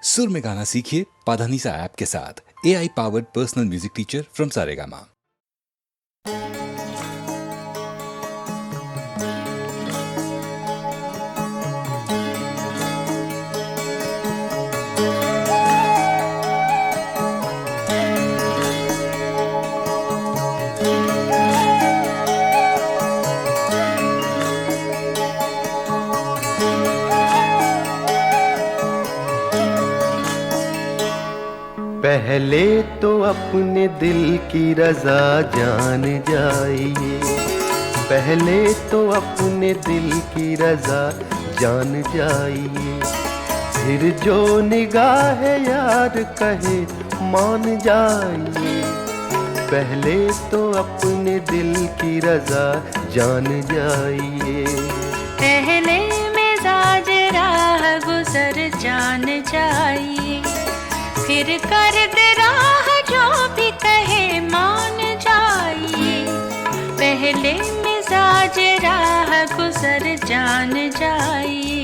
सुर में गाना सीखिए पाधानीसा ऐप के साथ। AI powered personal music teacher from Saregama. पहले तो अपने दिल की रजा जान जाइए, पहले तो अपने दिल की रजा जान जाइए, फिर जो निगाह यार कहे मान जाइए। पहले तो अपने दिल की रजा जान जाइए, पहले मिजाज राह गुजर जान जाइए, फिर कर दे राह जो भी कहे मान जाइए। पहले मिजाज राह गुजर जान जाइए।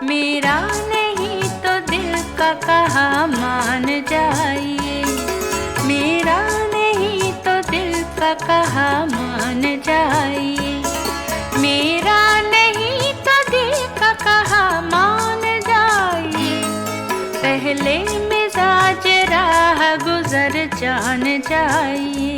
मेरा नहीं तो दिल का कहा मान जाइए, मेरा नहीं तो दिल का कहा मान जाइए, मेरा नहीं तो दिल का कहा मान जाइए। पहले मिजाज राह गुजर जान जाइए।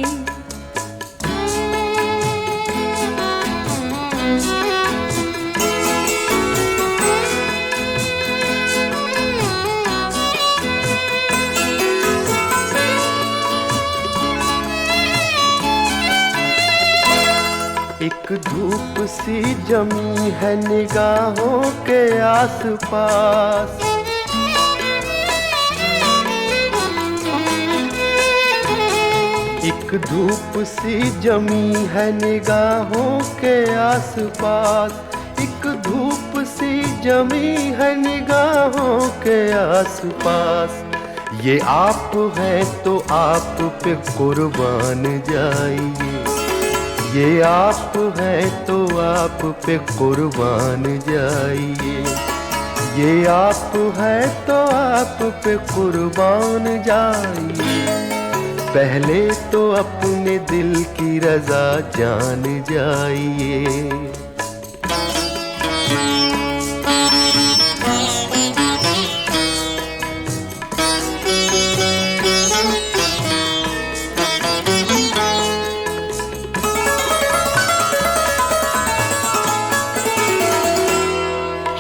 एक धूप सी जमी है निगाहों के आसपास, एक धूप सी जमी है निगाहों के आसपास, एक धूप सी जमी है निगाहों के आसपास। ये आप हैं तो आप पे कुर्बान जाइए, ये आप हैं तो आप पे कुर्बान जाइए, ये आप हैं तो आप पे कुर्बान जाइए। पहले तो अपने दिल की रजा जान जाइए।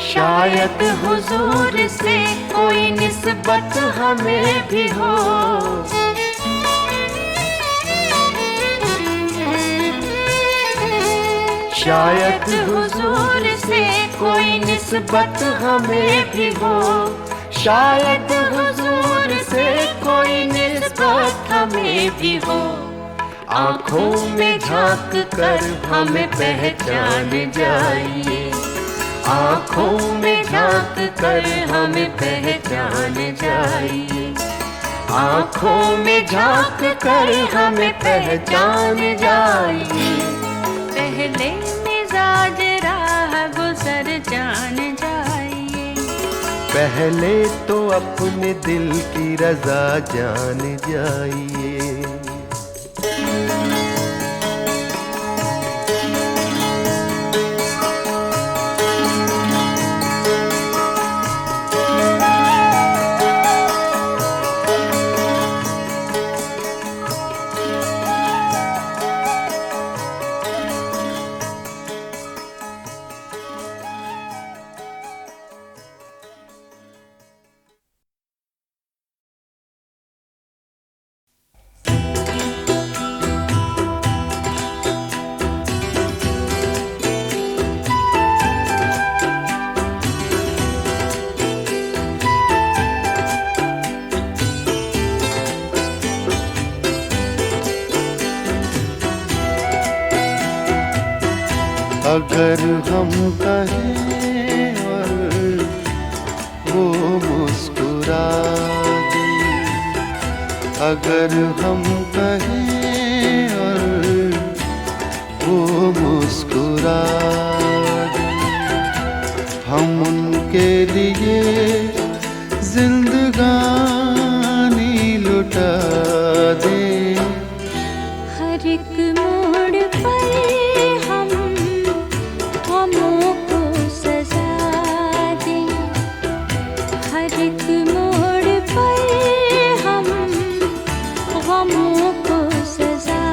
शायद हुजूर से कोई निस्बत हमें भी हो, शायद हुजूर से कोई निस्बत हमें भी हो, शायद हुजूर से कोई निस्बत हमें भी हो। आँखों में झांक कर हमें पहचान जाइए, आँखों में झांक कर हमें पहचान जाइए, आँखों में झांक कर हमें पहचान जाइए। पहले मिजाज राह गुजर जान जाइए, पहले तो अपने दिल की रजा जान जाइए। अगर हम कहें और वो मुस्कुरा दे, अगर हम कहें और वो मुस्कुरा दे, हम उनके लिए जिंदगानी लुटा दे। हर एक मोड़ पर हम गमों को सजा दें, हर एक मोड़ पर हम गमों को सजा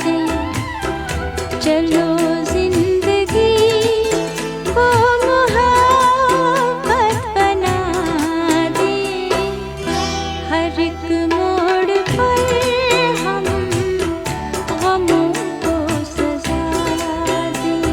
दें। चलो जिंदगी को मोहब्बत बना दें, हर एक मोड़ पर हम गमों को सजा दें।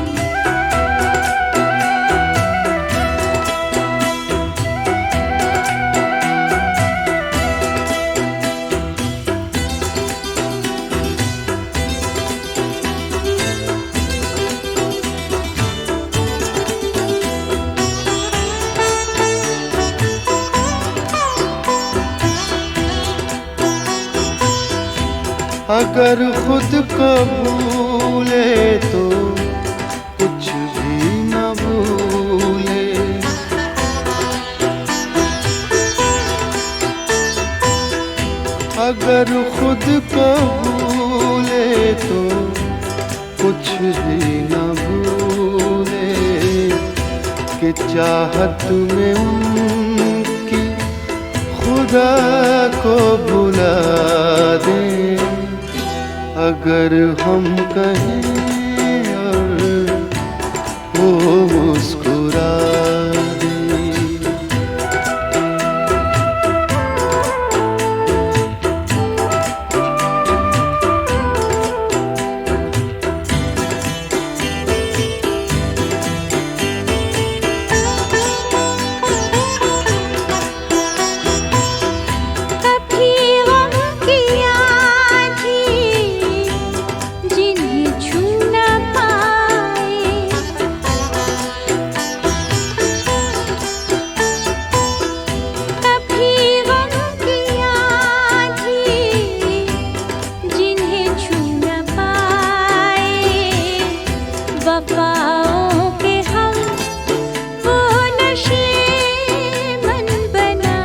अगर खुद को भूले तो कुछ भी न भूले, अगर खुद को भूले तो कुछ भी न भूले, कि चाहत में उनकी खुदा को भुला दे। अगर हम कहें और वो मुस्कुरा दे। कभी गम की आँधी जिन्हें छू न पाए, कभी गम की आँधी जिन्हें छू न पाए, वफाओं के हम वो नशे मन बना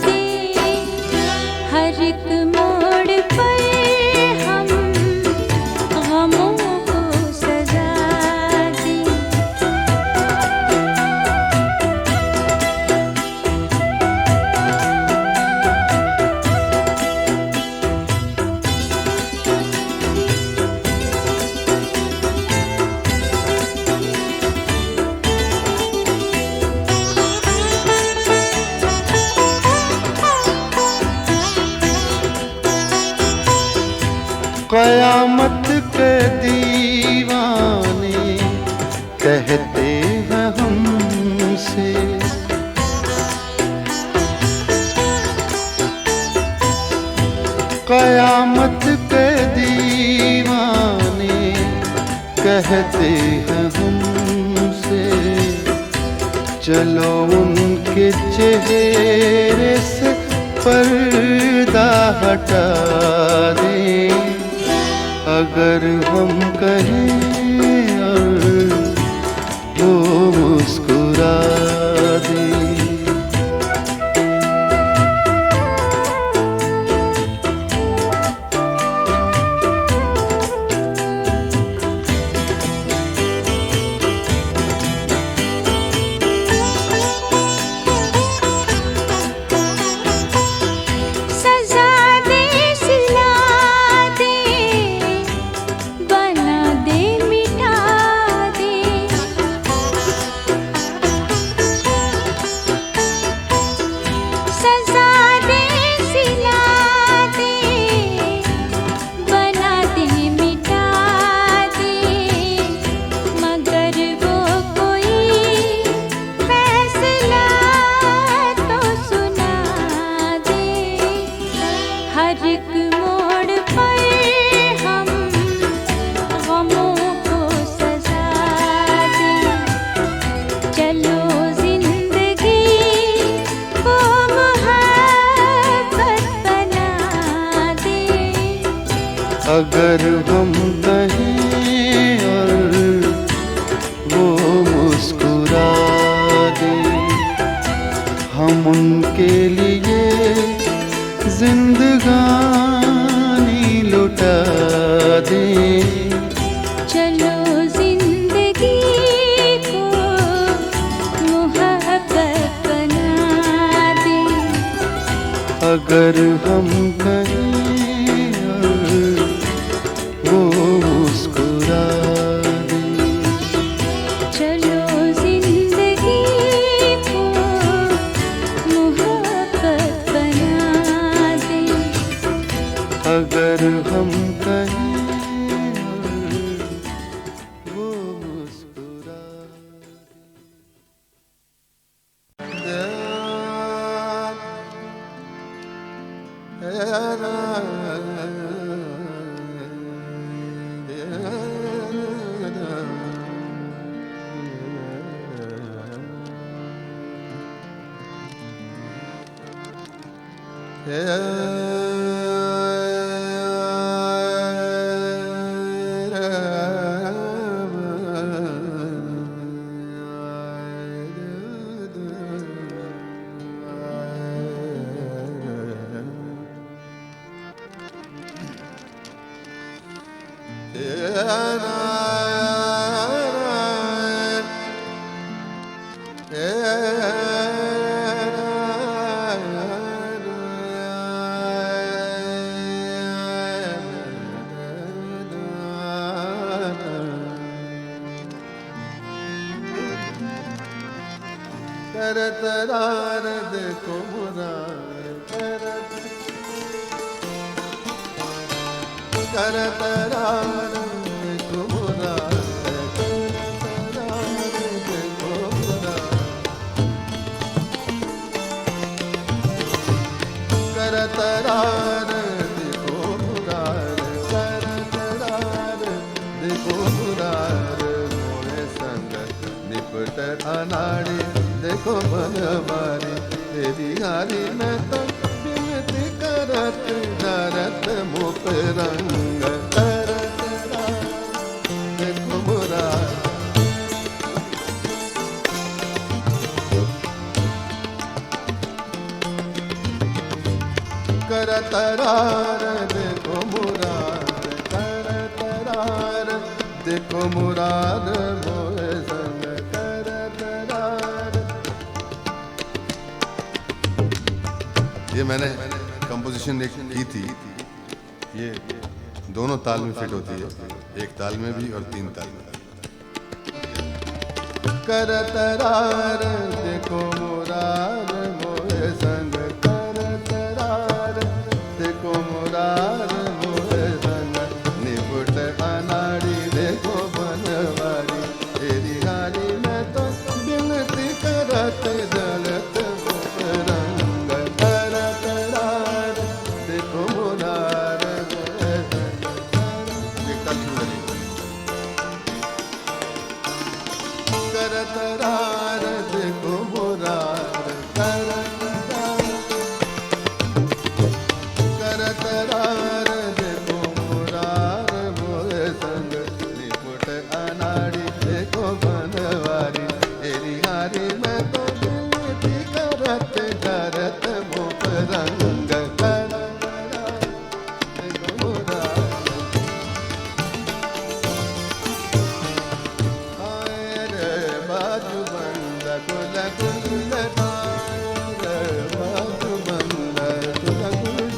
दे। हर एक मोड़ पर हम गमों को सजा दें। क़यामत के दीवाने कहते हैं हमसे, क़यामत के दीवाने कहते हैं हमसे, चलो उनके चेहरे से पर्दा हटा दें। अगर हम कहें और वो मुस्कुरा दे। सजा दे, सिला दे, बना दे, मिटा दे, सजा दे, सिला दे, बना दे, मिटा दे, मगर वो कोई फैसला तो सुना दे। हर एक मोड़ पर हम गमों को सजा अगर हम कहें और वो मुस्कुरा दे, हम उनके लिए जिंदगानी लुटा दें। चलो जिंदगी को मोहब्बत बना दे। अगर हम कहें और वो मुस्कुरा दे, चलो जिंदगी को मोहब्बत बना दे। अगर हम कहें वो मुस्कुरा तरतरार देखो मुरार तरतरार देखो मुरार तरतरार देखो मुरार तरतरार देखो मुरार तरतरार देखो मुरार मोरे संग निपट अनाड़ी देखो मन मारी तेरी हारी में तो बिनती करत डरत मुँह पे रंग तरत देखो मुरार करतरार देखो मुरार करतरार देखो मुरार मोरे संग करतरार। ये मैंने कंपोजिशन की थी, ये दोनों ताल में फिट होती है, एक ताल में भी और तीन ताल में। करतरार देखो मुरार मोरे संग करतरार देखो मुरार मोरे संग निपुट अनाड़ी देखो बनवारी तेरी हारी में तो बिनती करत जलत रंग करतरार देखो मुरार मोरे संग। एक ताल करतरार देखो मुरार करतरार देखो मुरार मोरे संग निपुट अनाड़ी देखो बनवारी तेरी हारी में तो बिनती करत डरत मुँह रंग करतरार देखो मुरार। बाजू बंद कुल कुल बाजू बंद कुल कुल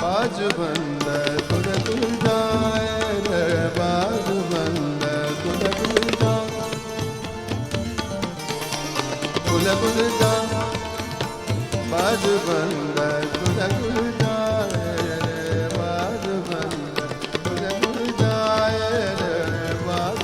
बाजू बंद कुल कुल बाजू बंद कुल कुल कुल कुल बाजू बंद कुल कुल बाजू बंद कुल कुल बाजू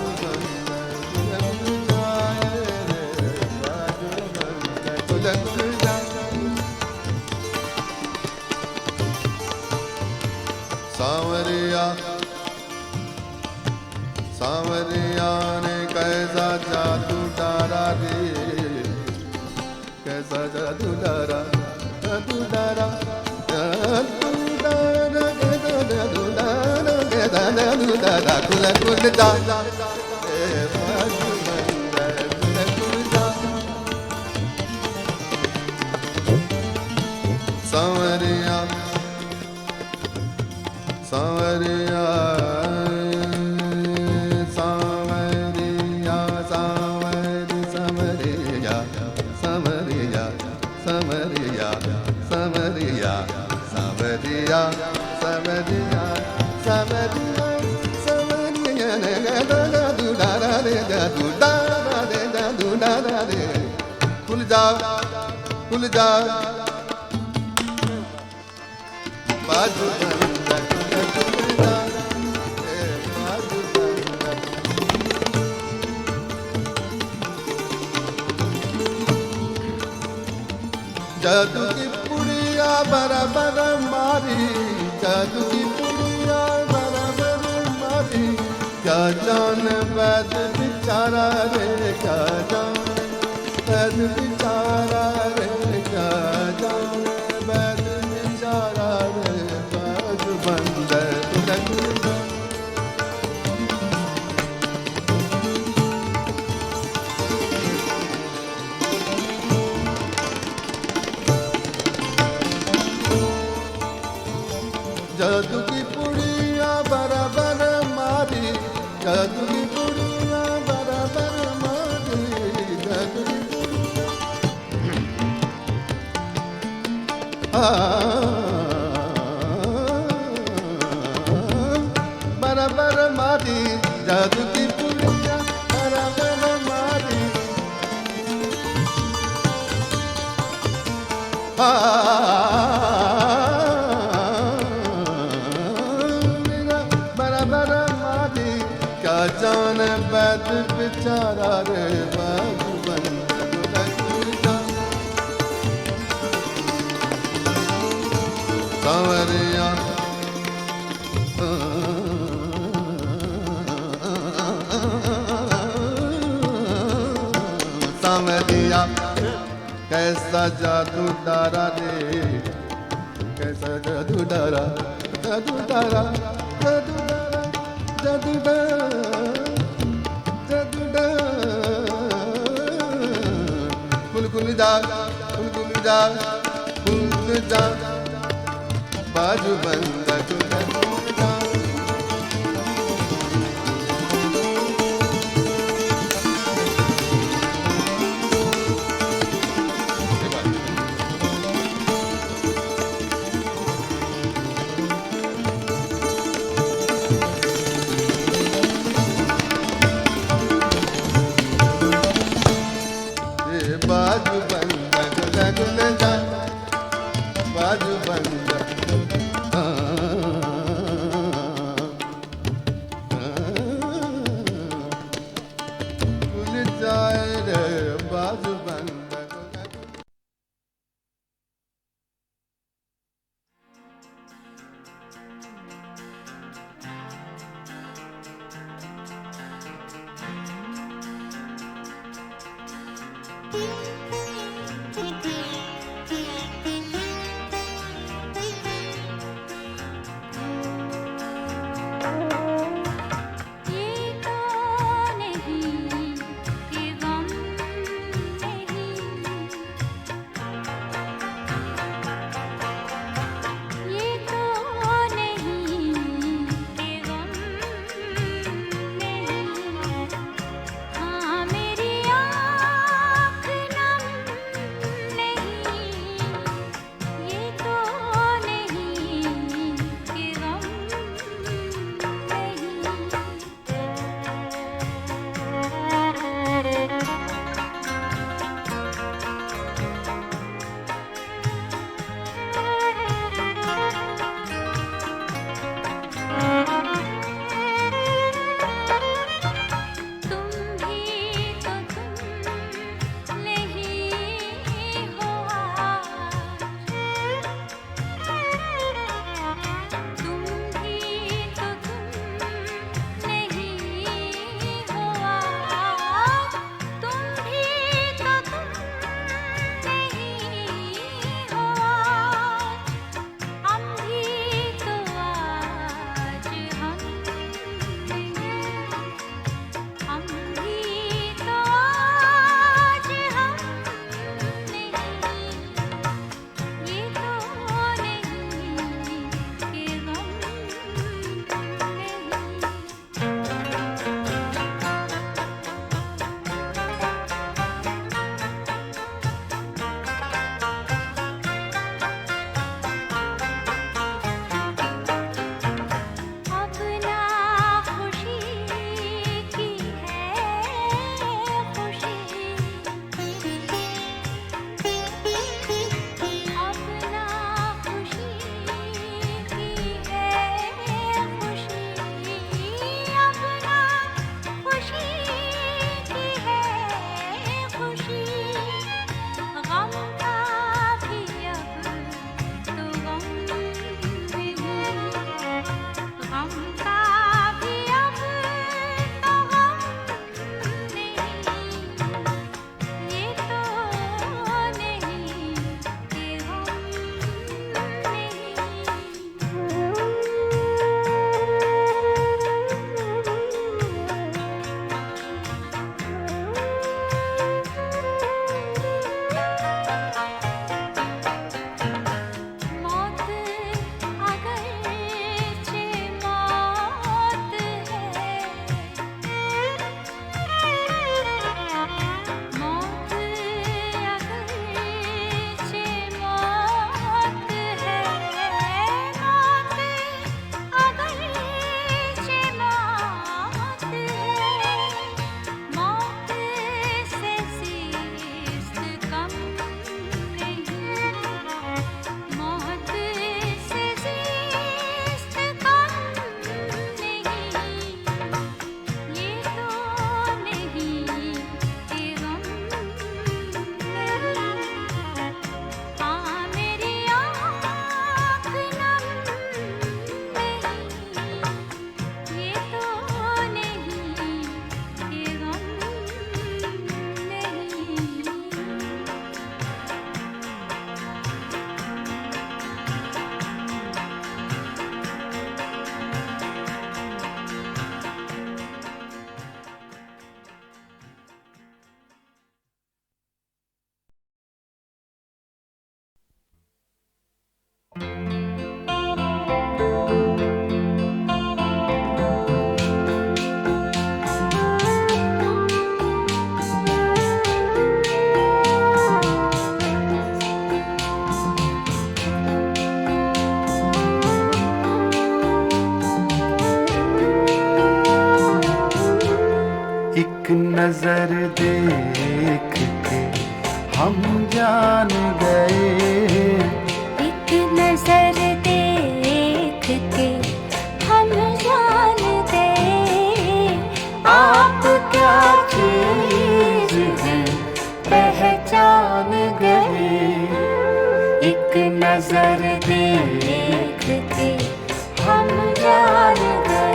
सांवरिया सांवरिया ने कैसा जादू डारा रे, कैसा जादू डारा जादू डारा जादू डारा दू दादा कुल कुल जा ए बाजू बंद कुल कुल जा सांवरिया सांवरिया सांवरिया सांवरी सांवरिया सांवरिया सांवरिया सांवरिया सांवरिया सांवरिया सांवरिया सांवरिया ने गा गा दू डा रा रे गा दू डा रा रे गा दू डा रा रे खुल जा बाजू बंद खुल जा ए बाजू बंद जादू की पुड़िया बराबर मारी जादू की पुड़िया बराबर मारी क्या जान वैद बेचारा रे क्या जान वैद बेचारा रे क्या जान वैद बेचारा रे बाजू बंद जादू की पुड़िया बराबर मारी जादू की पुड़िया बराबर मारी जादू की बराबर मारी जादू की पुड़िया बराबर मारी बराबर मारी क्या जान वैद बेचारा रे बाजू बंद सांवरिया सांवरिया कैसा जादू डारा रे कैसा जादू डारा जादू डारा जादू डारा जादू डारा जादू डारा कुल कुल जा बाजू बंद कुल जा बाजू बंद गुल जा बाजू बंद नजर देख के हम जान गए, एक नजर देख के हम जान गए, आप क्या चीज है पहचान गए। एक नजर देख के हम जान गए।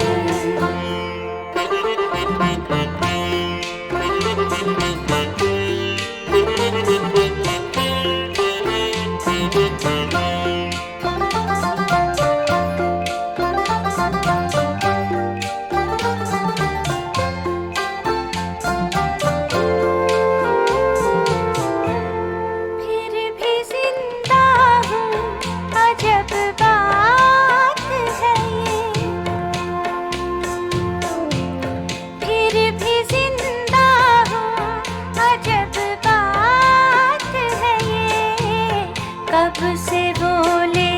कब से बोले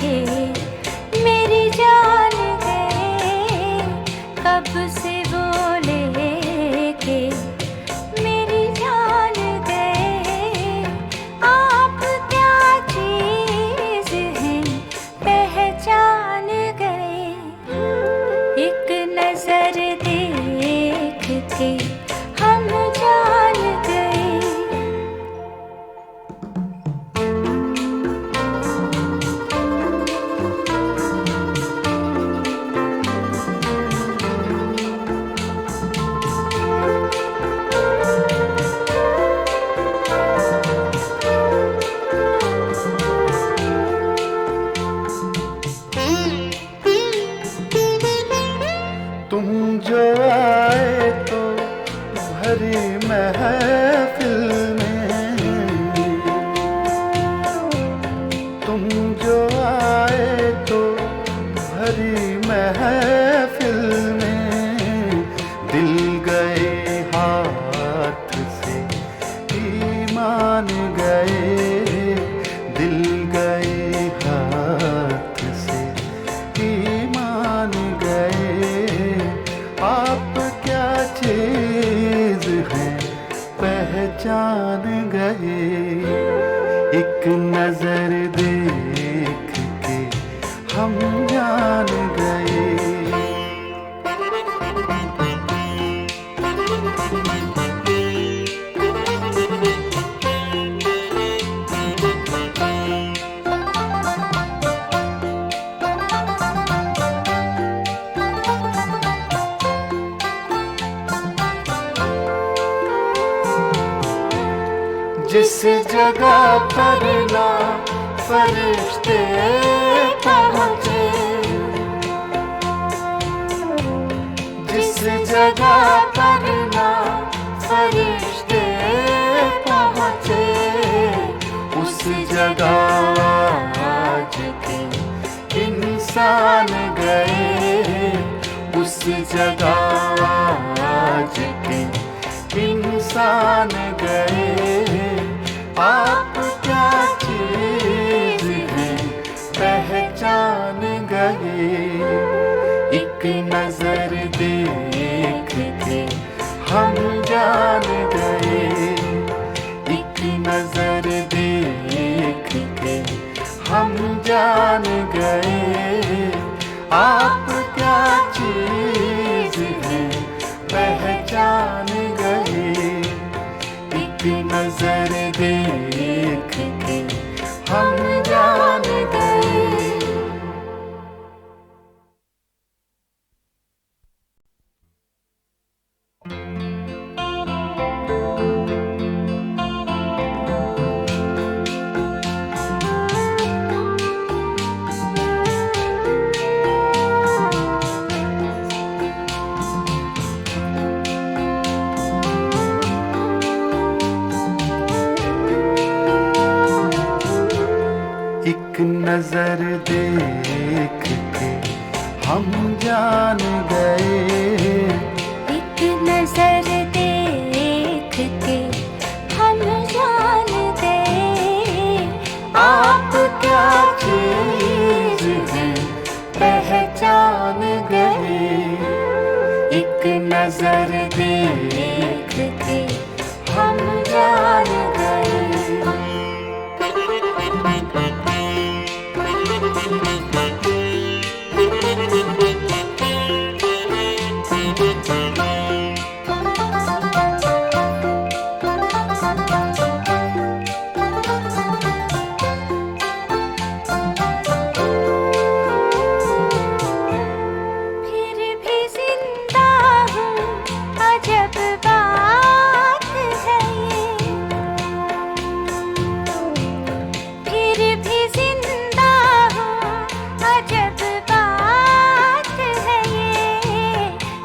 के मेरी जान गए, कब से बोले के मेरी जान गए। आप क्या चीज हैं पहचान गए, एक नजर देख के हम जान गए। तुम जो आए तो भरी महफिल में, तुम जो आए तो भरी महफिल में, दिल गए हाथ से ईमान गए, दिल गए हाथ से ईमान गए। आप क्या चीज हैं पहचान गए, एक नजर देख के हम जान गए। जिस जगह पर ना फरिश्ते पहुँचे, जिस जगह पर ना फरिश्ते पहुँचे, उस जगह आज के इंसान गए, उस जगह आज के इंसान गए। आप क्या चीज हैं पहचान गए, एक नजर देख के हम जान गए, एक नजर देख के हम जान गए। आप क्या चीज हैं पहचान गए, एक नजर देख के हम जान गए। एक नजर देख के हम जान गए, एक नजर देख के हम जान गए। आप क्या चीज हैं पहचान गए, एक नजर देख के हम जान गए।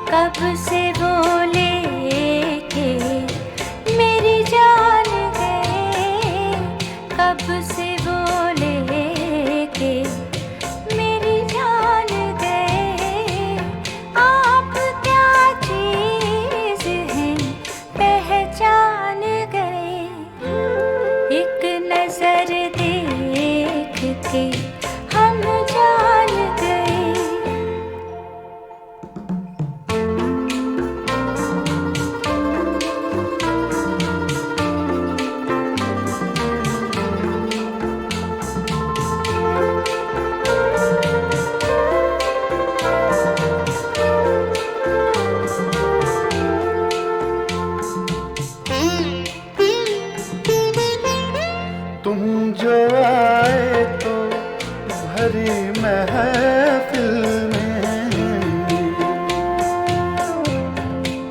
कब से बोले के मेरी जान गए, कब से बोले के मेरी जान गए। आप क्या चीज हैं पहचान गए। एक नजर देख के हम जान गए। तुम जो आए तो भरी महफिल में,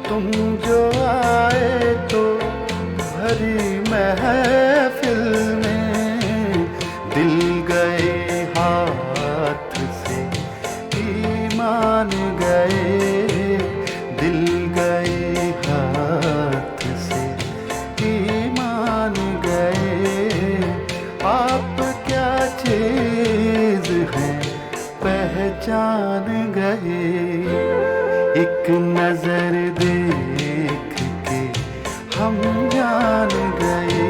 तुम जो आए तो भरी महफिल में, दिल गए हाथ से ईमान गए, दिल गए हाथ से ईमान गए। आप क्या चीज हैं पहचान गए। एक नजर देख के हम जान गए।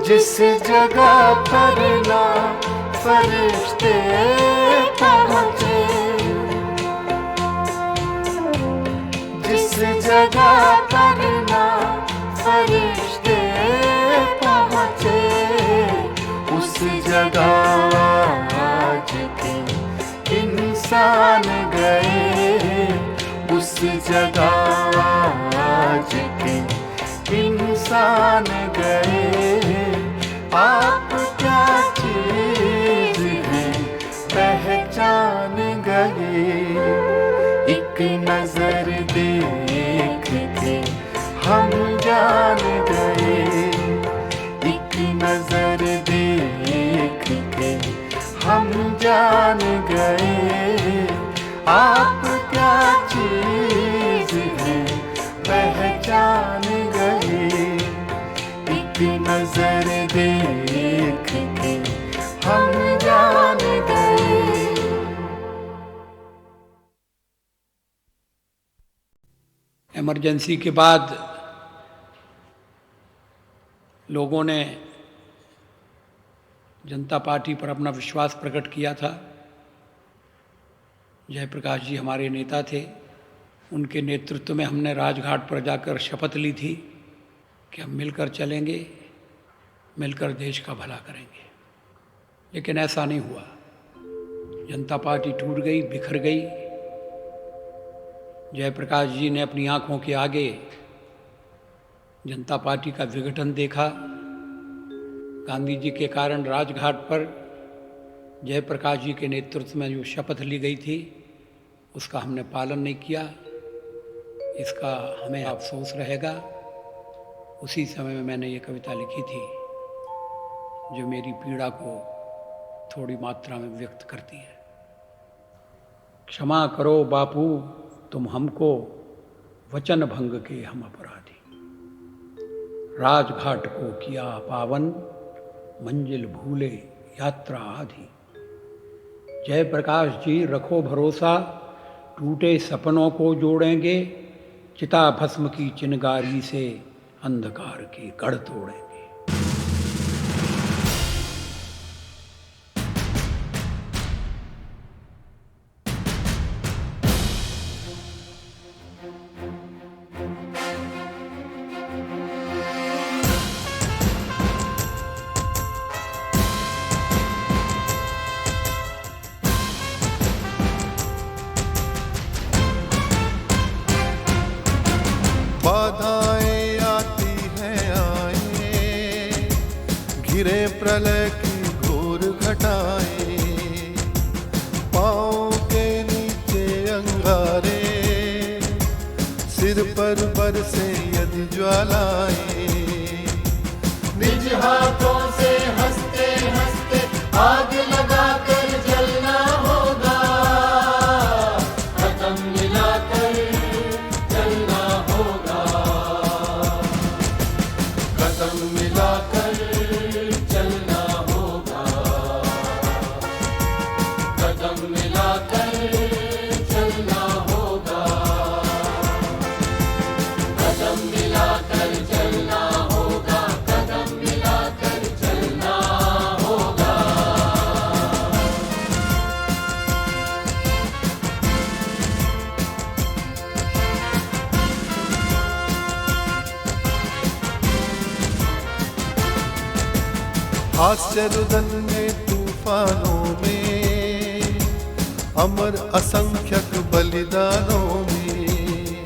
जिस जगह पर ना फरिश्ते पहुँचे, जिस जगह पर ना फरिश्ते पहुँचे, उस जगह आज के इंसान गए, उस जगह आज के इंसान गए। आप क्या चीज हैं पहचान गए। एक नजर देख के हम जान गए, एक नजर देख के हम जान गए। आप क्या चीज हैं पहचान गए। एक नजर देख के हम जान गए। इमरजेंसी के बाद लोगों ने जनता पार्टी पर अपना विश्वास प्रकट किया था। जयप्रकाश जी हमारे नेता थे, उनके नेतृत्व में हमने राजघाट पर जाकर शपथ ली थी कि हम मिलकर चलेंगे, मिलकर देश का भला करेंगे। लेकिन ऐसा नहीं हुआ। जनता पार्टी टूट गई, बिखर गई। जयप्रकाश जी ने अपनी आंखों के आगे जनता पार्टी का विघटन देखा। गांधी जी के कारण राजघाट पर जयप्रकाश जी के नेतृत्व में जो शपथ ली गई थी उसका हमने पालन नहीं किया। इसका हमें अफसोस रहेगा। उसी समय में मैंने ये कविता लिखी थी जो मेरी पीड़ा को थोड़ी मात्रा में व्यक्त करती है। क्षमा करो बापू तुम हमको, वचन भंग के हम अपराधी। राजघाट को किया पावन, मंजिल भूले यात्रा आधी। जयप्रकाश जी रखो भरोसा, टूटे सपनों को जोड़ेंगे, चिता भस्म की चिनगारी से अंधकार के गढ़ तोड़ेंगे। बाधाएं आती हैं आए, घिरे प्रलय की घोर घटाएं, पाँव के नीचे अंगारे, सिर पर बरसे यदि ज्वालाएं, निज हाथों से हंसते हंसते आग लगाकर जलना होगा, कदम मिलाकर चलना होगा, कदम मिलाकर चलना होगा, कदम मिलाकर चलना होगा, कदम मिलाकर चलना होगा, कदम मिलाकर चलना होगा। हास्यरुदन में तूफानों में, अमर असंख्यक बलिदानों में,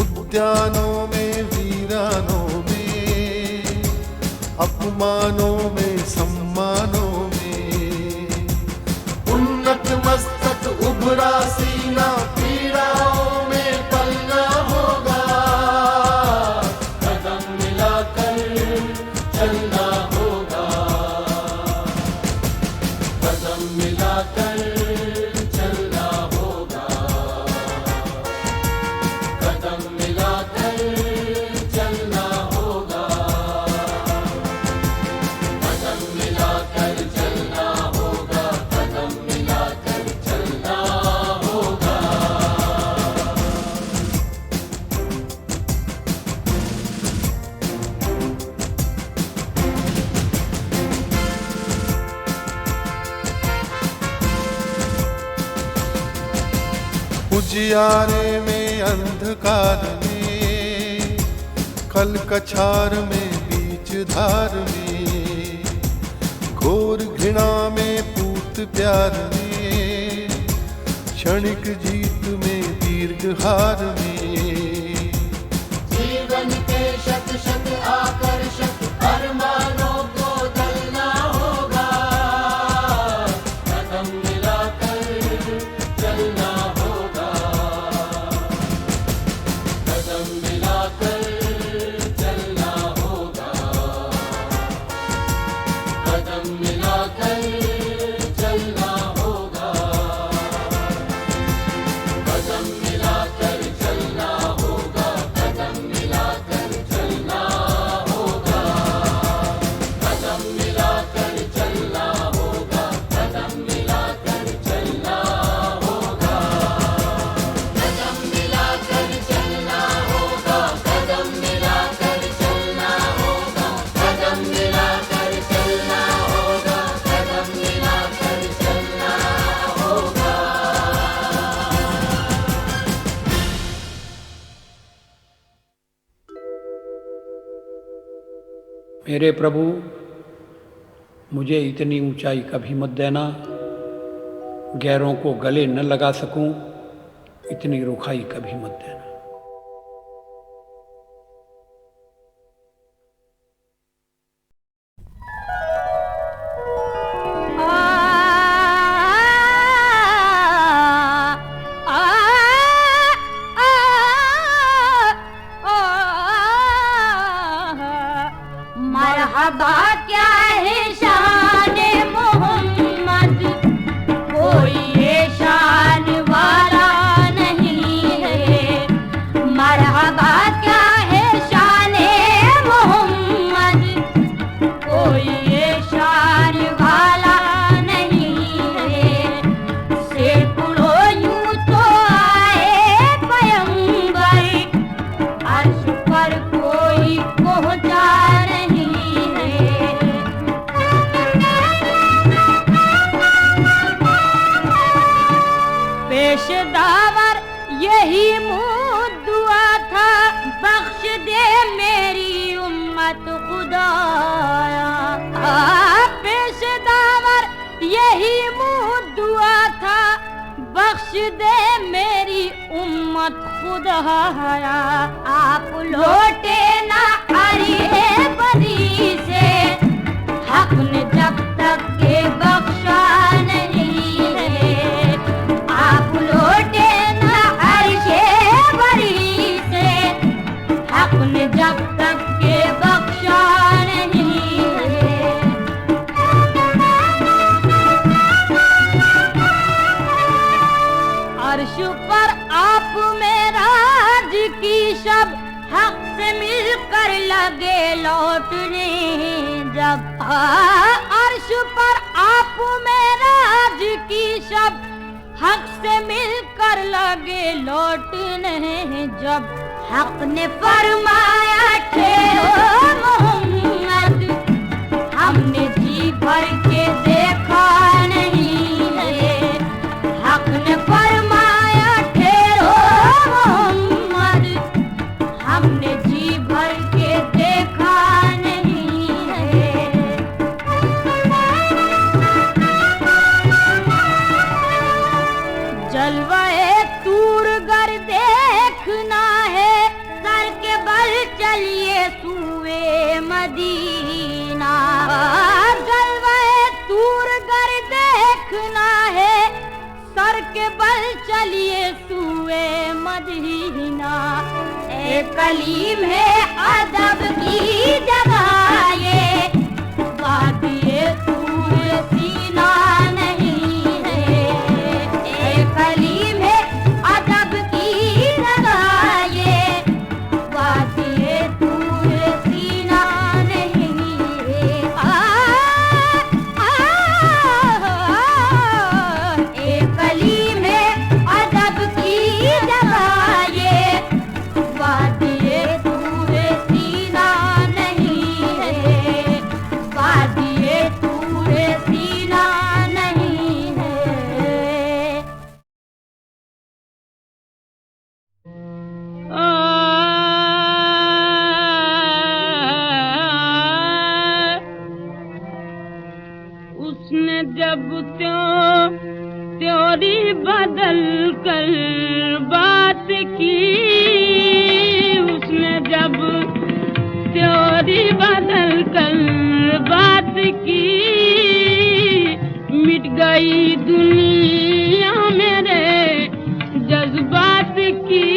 उद्यानों में वीरानों में, अपमानों में सम्मानों में, उन्नत मस्तक उभरा सीना पीड़ाओं में पलना होगा, कदम मिलाकर चलना होगा, कदम मिलाकर चलना होगा, कदम मिलाकर चलना होगा, कदम मिलाकर चलना होगा, कदम मिलाकर चलना होगा। उजियारे में अंधकार में, कल कछार में बीच धार में, घोर घृणा में पूत प्यार में, क्षणिक जीत में दीर्घ हार में, जीवन के शत शत आकर्षक अरमानों को दलना होगा, कदम मिलाकर चलना होगा, कदम मिलाकर चलना होगा, कदम मिलाकर चलना होगा, कदम मिलाकर चलना होगा, कदम मिलाकर चलना होगा, कदम मिलाकर चलना होगा, कदम मिलाकर चलना होगा, कदम मिलाकर चलना होगा, कदम मिलाकर चलना होगा, कदम मिलाकर चलना होगा, कदम मिलाकर चलना होगा। मेरे प्रभु, मुझे इतनी ऊंचाई कभी मत देना, गैरों को गले न लगा सकूं, इतनी रुखाई कभी मत देना। मरहबा क्या है शान मोहम्मद, कोई ये शान वाला नहीं है। मरहबा क्या है शान मोहम्मद, कोई ये शान वाला खुदाया। पेशेदावर यही मुँह दुआ था, बख्श दे मेरी उम्मत खुदाया। आप लौटे ना अरे बरी से, हक ने जब तक के बख्शा नहीं है। आप लौटे ना अर्शे बरी से, हक ने जब तक के बख्शा नहीं है। अर्श पर आप में राज की शब, हक से मिलकर लगे लौटने जब। अर्श पर आप में राज की शब, हक से मिलकर लगे लौटने जब। हक ने फरमाया ठहरो मोहम्मद, हमने जी भर के देखा नहीं है। हक ने फरमाया ठहरो मोहम्मद, हमने जी भर के देखा नहीं है। जलवाए तूर गर देखना है, सर के बल चलिए सूए मदीना। जलवाए तूर गर देखना है, सर के बल चलिए सूए मदीना। एक कलीम है अदब की जगह ये, वादिए तूर सीना नहीं है। एक कलीम है अदब की जगह ये, वादिए तूर सीना नहीं है। एक कलीम है अदब की जगह ये, वादिए तूर सीना नहीं है। वादिए तूर सीना नहीं है। उसने जब त्योरी बदल कर बात की, उसने जब त्योरी बदल कर बात की, मिट गई दुनिया मेरे जज्बात की।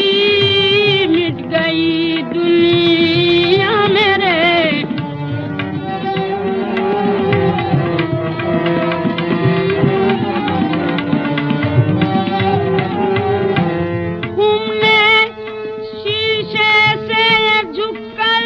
मिट गई दुनिया मेरे हमने शीशे से झुककर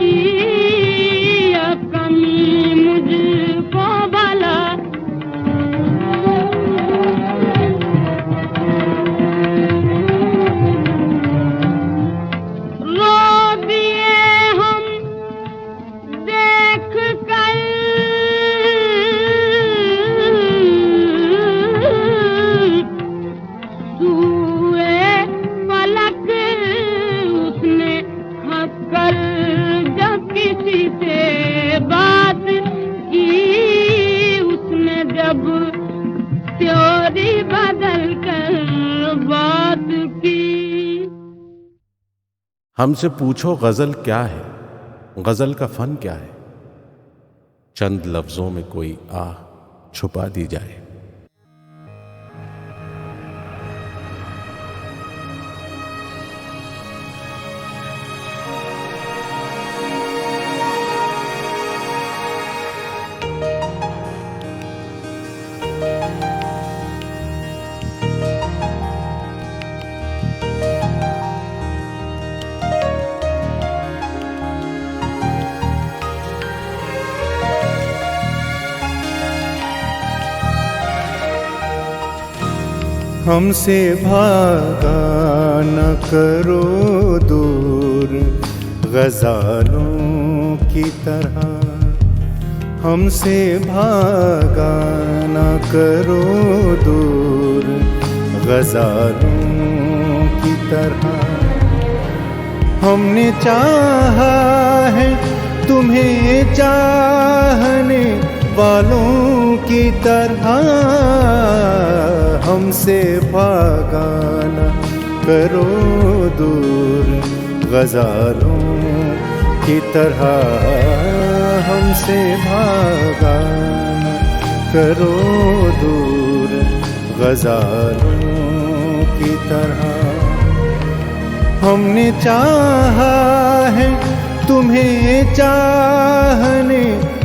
की कमी मुझको भला रो दिए हम देख कर सूए पलक उसने हंस कर जब किसी से बात की उसने जब त्योरी बदल कर बात की। हमसे पूछो गजल क्या है, गजल का फन क्या है, चंद लफ्जों में कोई आह छुपा दी जाए। हमसे भागा न करो दूर गज़ालों की तरह। हमसे भागा न करो दूर गज़ालों की तरह। हमने चाहा है तुम्हें चाहने वालों की तरह। हमसे भागा न करो दूर गज़ालों की तरह। हमसे भागा न करो दूर गज़ालों की तरह। हमने चाहा है तुम्हें चाहने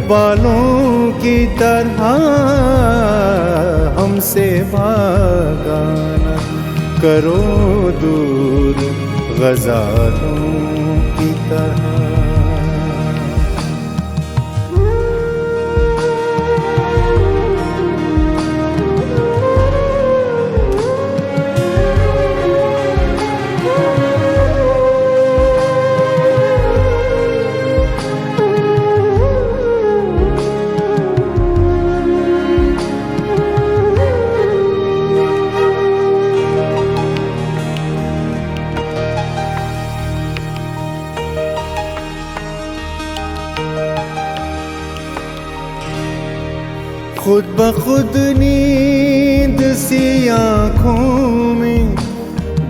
वालों की तरह। हमसे भागा न करो दूर गज़ालों की तरह। खुद ब खुद नींद सी आँखों में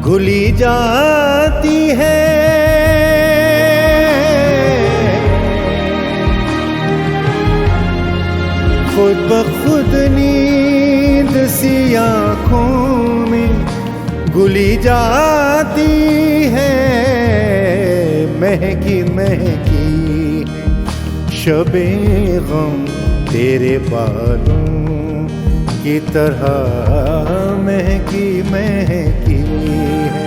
घुली जाती है। खुद ब खुद नींद सी आँखों में घुली जाती है। महकी महकी शबे गम तेरे बालों की तरह। महकी महकी है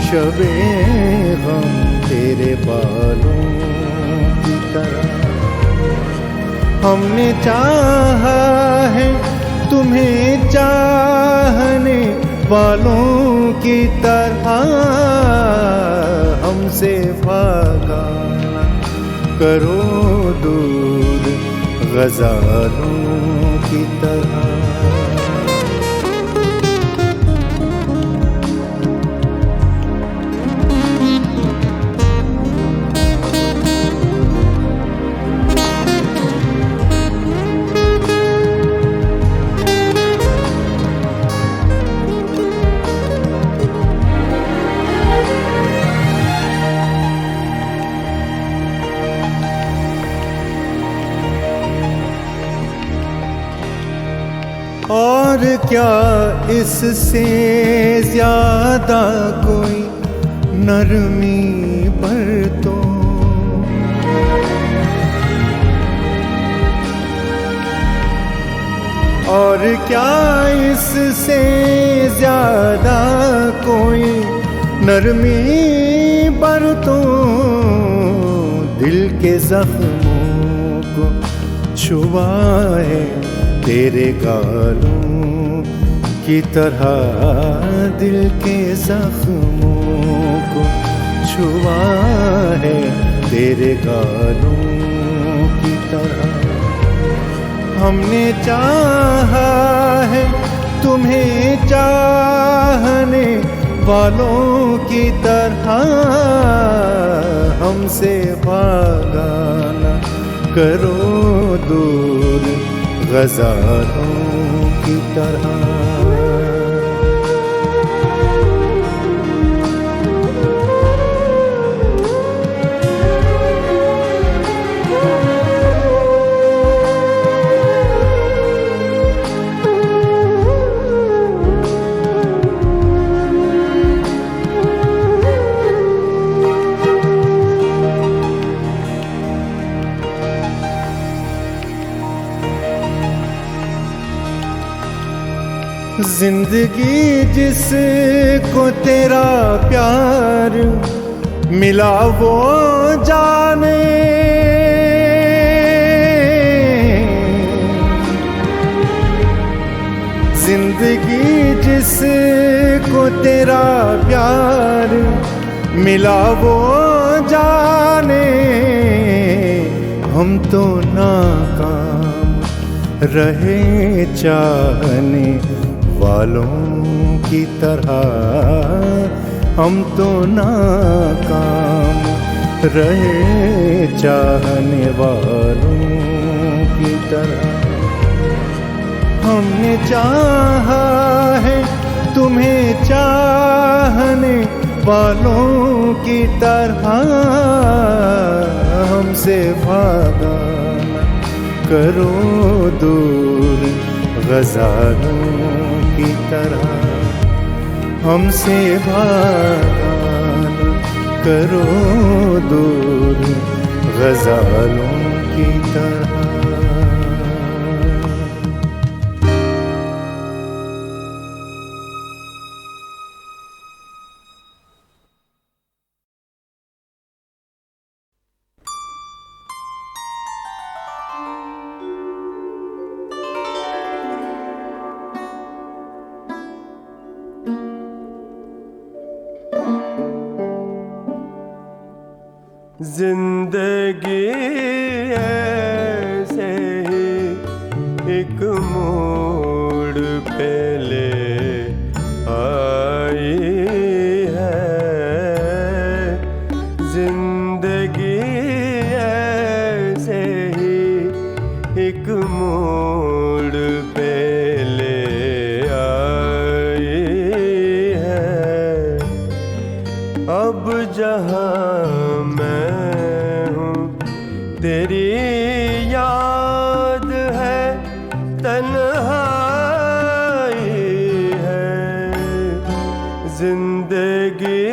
शबे गम तेरे बालों की तरह। हमने चाहा है तुम्हें चाहने वालों की तरह। हमसे भागा न करो दूर गज़ालों की तरह। और क्या इससे ज्यादा कोई नरमी बरतो। और क्या इससे ज्यादा कोई नरमी बरतो। दिल के जख्मों को छुआ है तेरे गालों की तरह, दिल के जख्मों को छुआ है तेरे गालों की तरह। हमने चाहा है तुम्हें चाहने वालों की तरह, हमसे भागा ना करो दूर गज़ालों की तरह। जिंदगी जिसको तेरा प्यार मिला वो जाने, जिंदगी जिसको तेरा प्यार मिला वो जाने। हम तो नाकाम रहे चाहने वालों की तरह, हम तो नाकाम रहे चाहने वालों की तरह। हमने चाहा है तुम्हें चाहने वालों की तरह, हमसे भागा ना करो दूर गज़ालों की तरह, हमसे भागा ना करो दूर गज़ालों की तरह। जिंदगी ऐसे ही एक मोड़ पे ले आई है, जिंदगी ऐसे ही एक मोड़ पे ले आई है। अब जहाँ तेरी याद है तन्हाई है, जिंदगी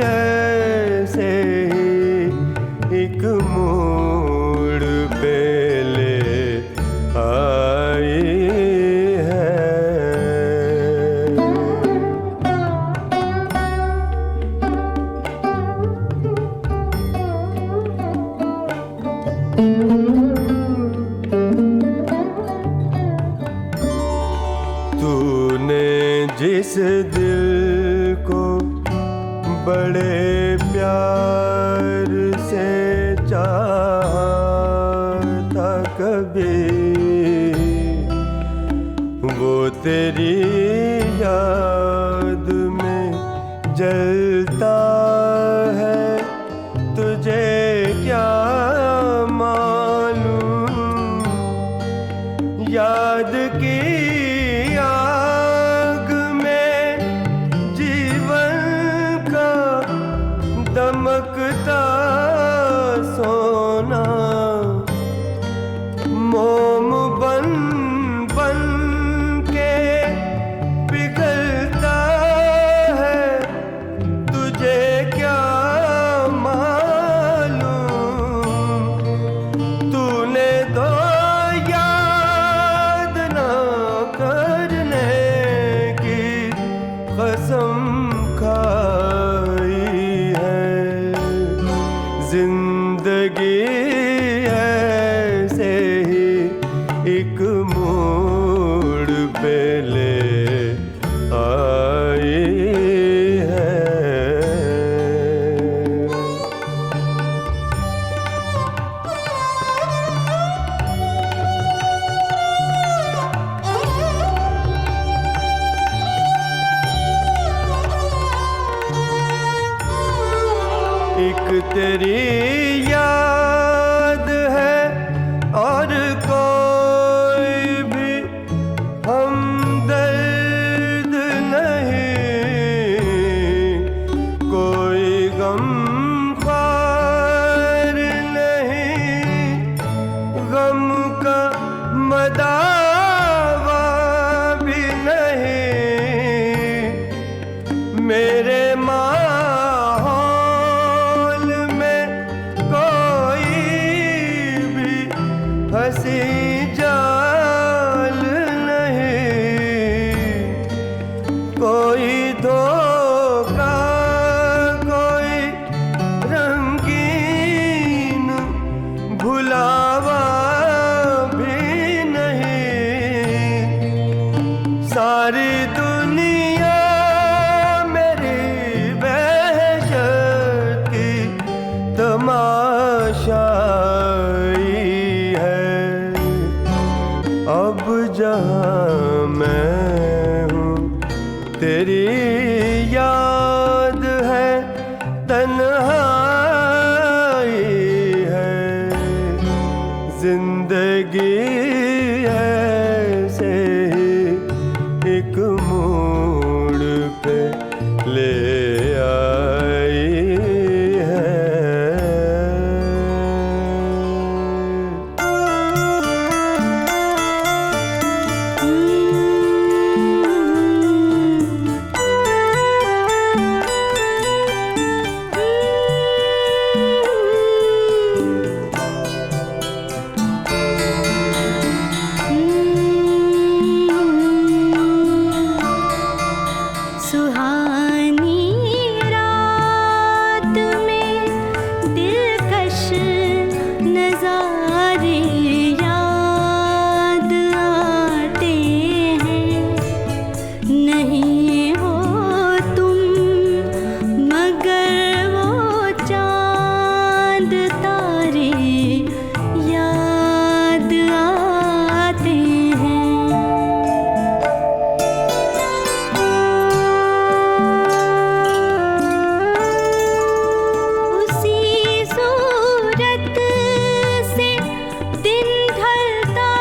ऐसे ही एक मोड़ पे ले आई है। तूने जिस दिल को बड़े प्यार से चाहा था कभी, वो तेरी याद में जलता है, तुझे क्या मालूम याद की आग में जीवन का दमकता सोना मोम बन बन के पिघलता है, ऐसे ही एक मोड़ पे ले आई है। एक तेरी याद है और कोई भी हमदर्द नहीं, कोई गमख्वार नहीं, गम का मदावा भी नहीं। मेरे माहौल में कोई भी हंसी जाल नहीं, कोई धोखा, कोई रंगीन भुलावा भी नहीं। सारी दुनिया मेरी वहशत की तमाशाई है। अब जहाँ मैं हूँ तेरी याद है, तन्हाई है। जिंदगी ऐसे ही एक मोड़ पे ले आई है। सुहानी रात में दिलकश नजारे याद आते हैं। नहीं हो तुम मगर वो चांद तारे याद आते हैं। उसी सूरत से दिन ढलता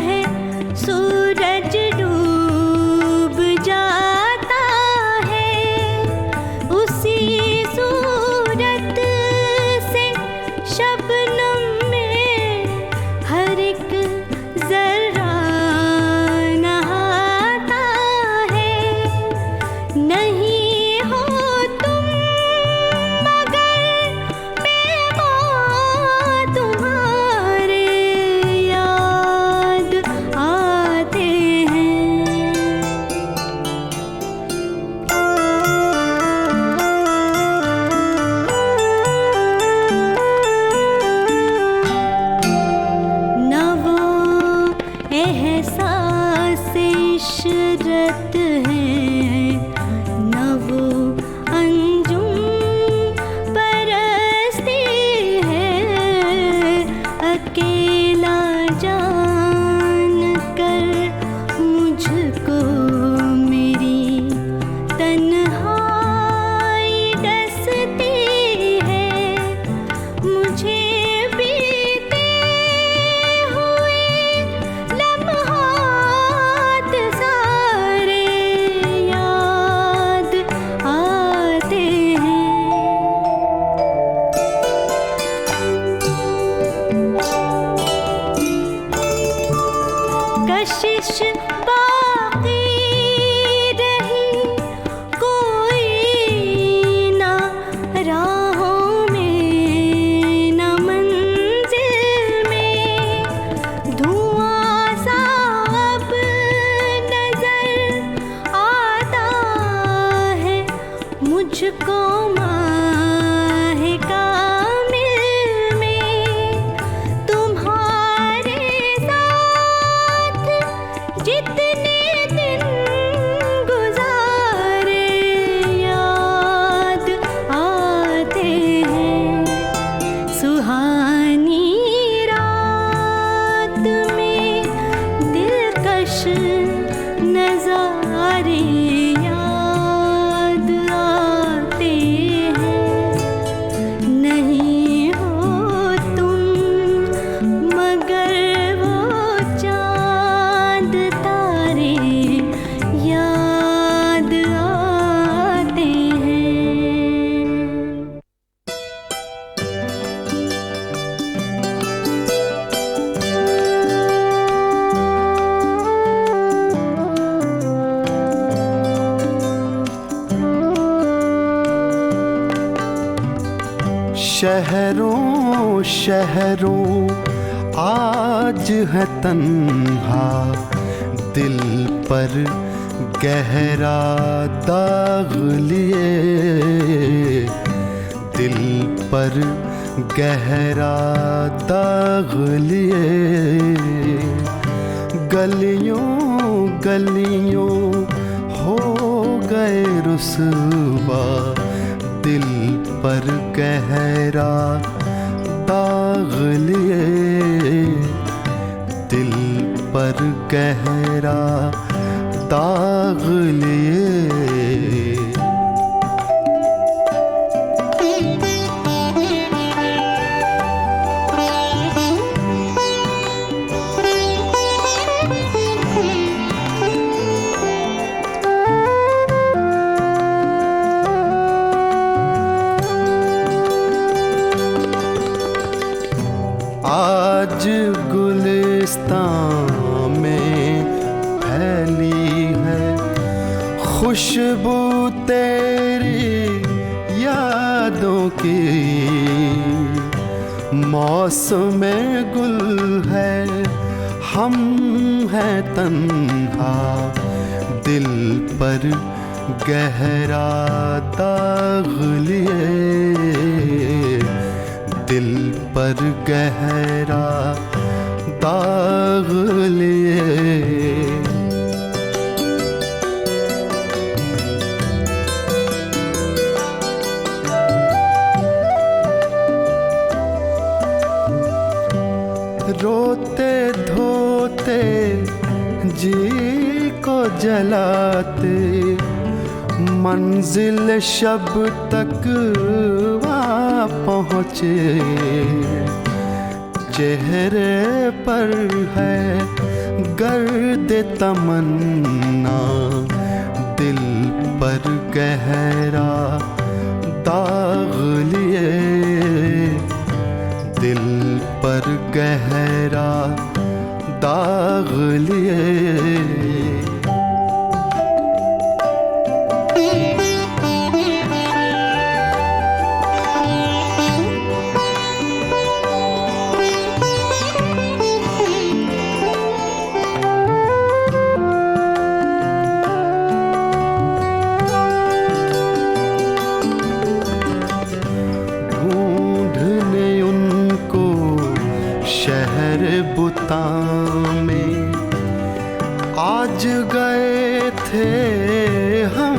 है, सूरज डूब जाता है। उसी सूरत से शबनम में हर एक जर्रा नहाता है। नहीं हो तुम मगर बेमां तुम्हारे याद आते हैं। न वो एहसास इशरत है, न वो अंजुम परस्ती है। अकेला जान कर मुझको मेरी तन्हाई डसती है। मुझे बीते हुए लम्हात सारे याद आते हैं। कशिश बाकी रही कोई ना राहों में, न सुहानी रात में दिलकश नजारे याद आते हैं। नहीं हो तुम मगर वो चांद तारे याद आते हैं। शहरों शहरों आज है तन्हा, दिल पर गहरा दाग लिए, दिल पर गहरा दाग लिए। गलियों गलियों हो गए रुसवा, दिल पर गहरा दाग लिए, दिल पर गहरा दाग लिए। आज गुलिस्तान में फैली है खुशबू तेरी यादों की। मौसम गुल है, हम हैं तन्हा, दिल पर गहरा दाग लिए, दिल पर गहरा दाग लिए। रोते धोते जी को जलाते, मंजिल शब तक वहाँ पहुँचे। चेहरे पर है गर्द तमन्ना, दिल पर गहरा दाग लिए, दिल पर गहरा दाग लिए। शहर बुता में आज गए थे हम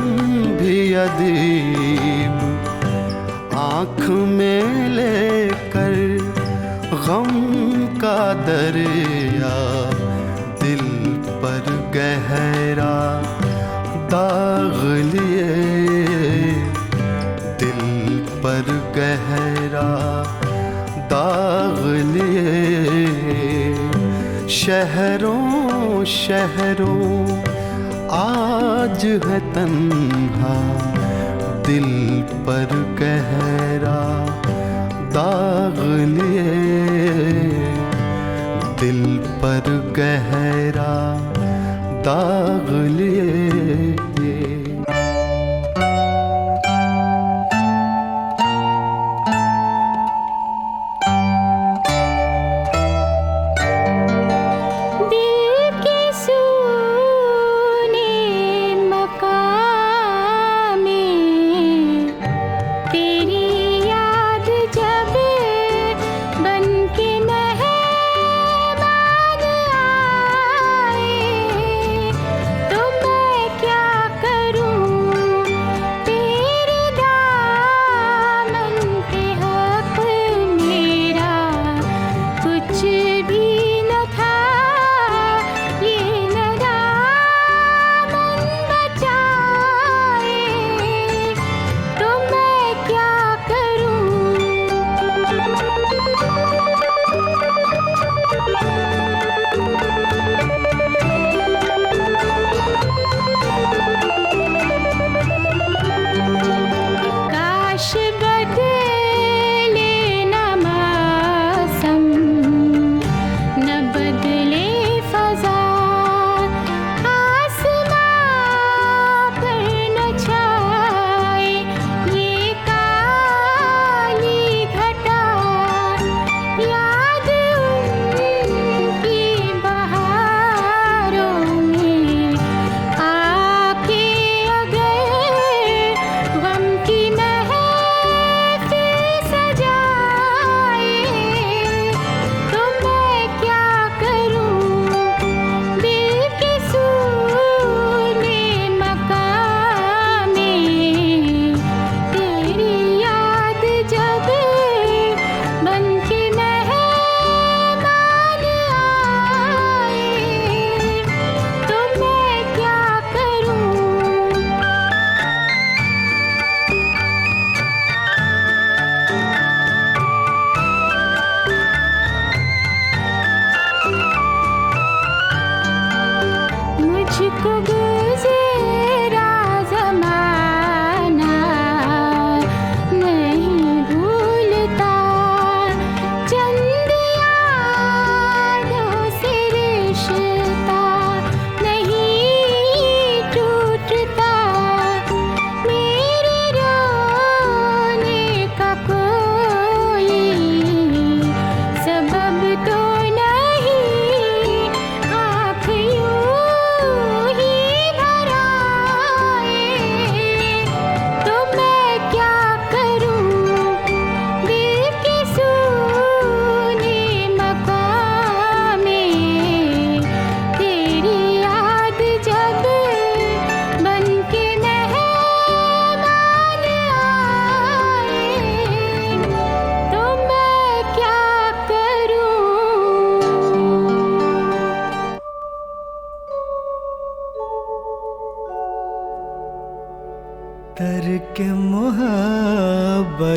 भी अदीब, आँख में लेकर गम का दरिया, दिल पर गहरा दाग लिए, दिल पर गहरा दाग लिए। शहरों शहरों आज है तन्हा, दिल पर गहरा दाग लिए, दिल पर गहरा दाग लिए। तो मैं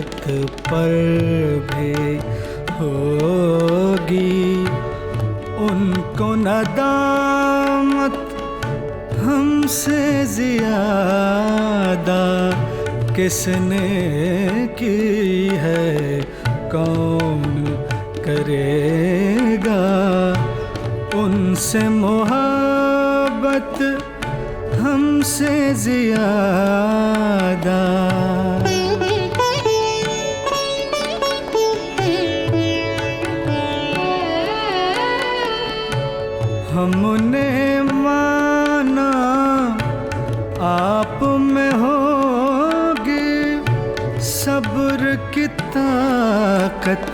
वक्त पर भी होगी। उनको नदामत हमसे ज़्यादा किसने की है, कौन करेगा उनसे मोहब्बत हमसे ज़्यादा। हमने माना आप में होगी सब्र की ताकत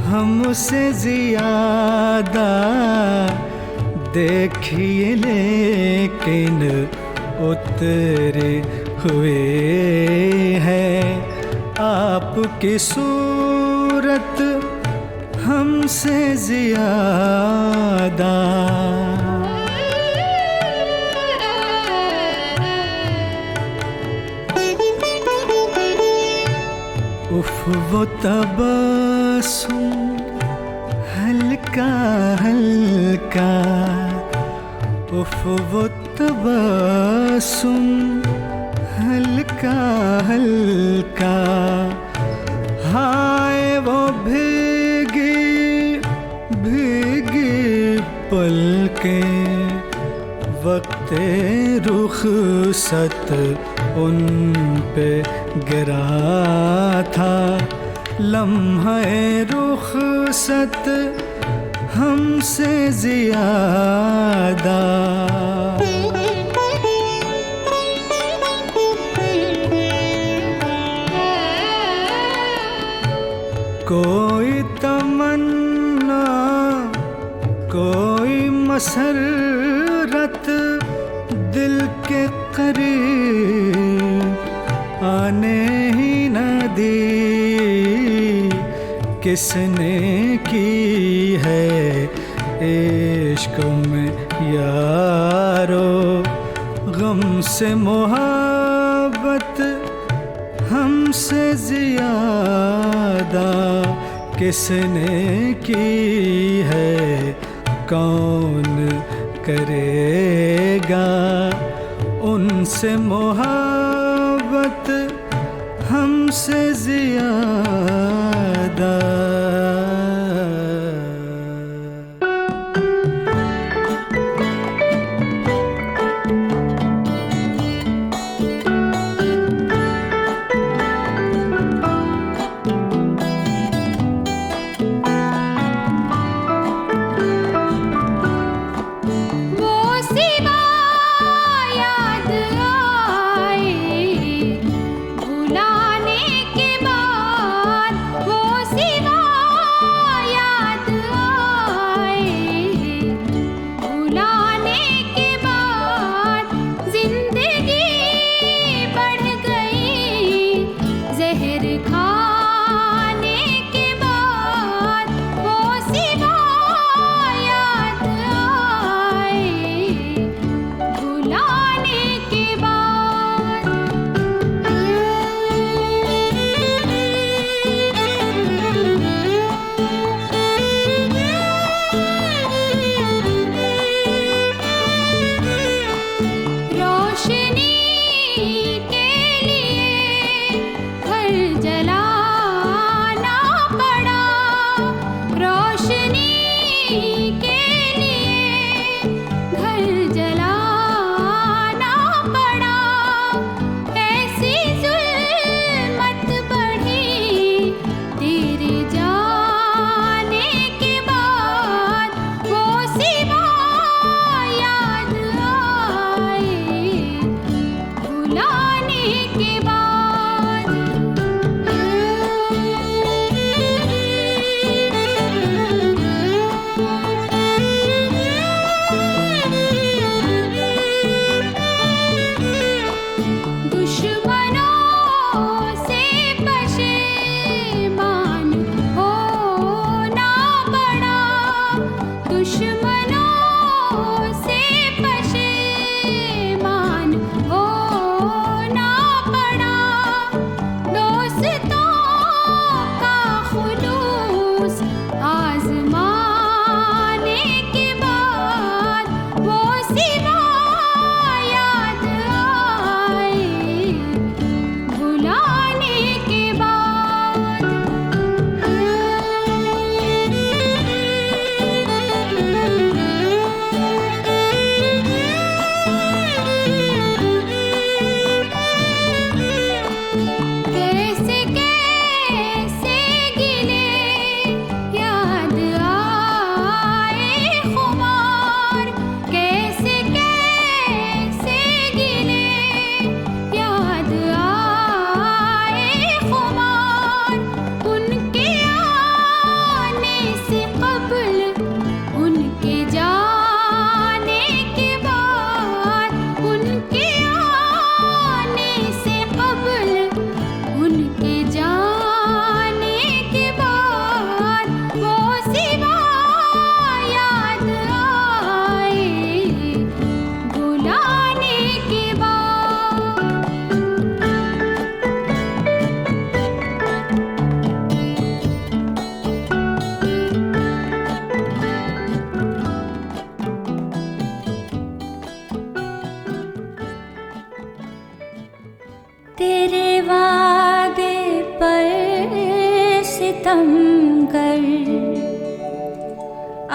हमसे ज़्यादा। देखिए लेकिन उतरे हुए हैं आपकी सूरत हमसे ज़्यादा। उफ वो तबस्सुम हल्का हल्का, उफ वो तबस्सुम हल्का हल्का। हाय वो भीगी भीगी पलकें, वक्ते रुखसत उन पे गिरा था। लम्हे रुखसत हमसे ज़्यादा। कोई तमन्ना कोई मसरत दिल के करीब आने ही न दी। किसने की है इश्क में यारो, गम से मोहब्बत हमसे ज़्यादा। किसने की है कौन करेगा उनसे मोहब्बत हमसे ज़्यादा। भुलाने के बाद वो सिवा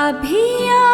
अभी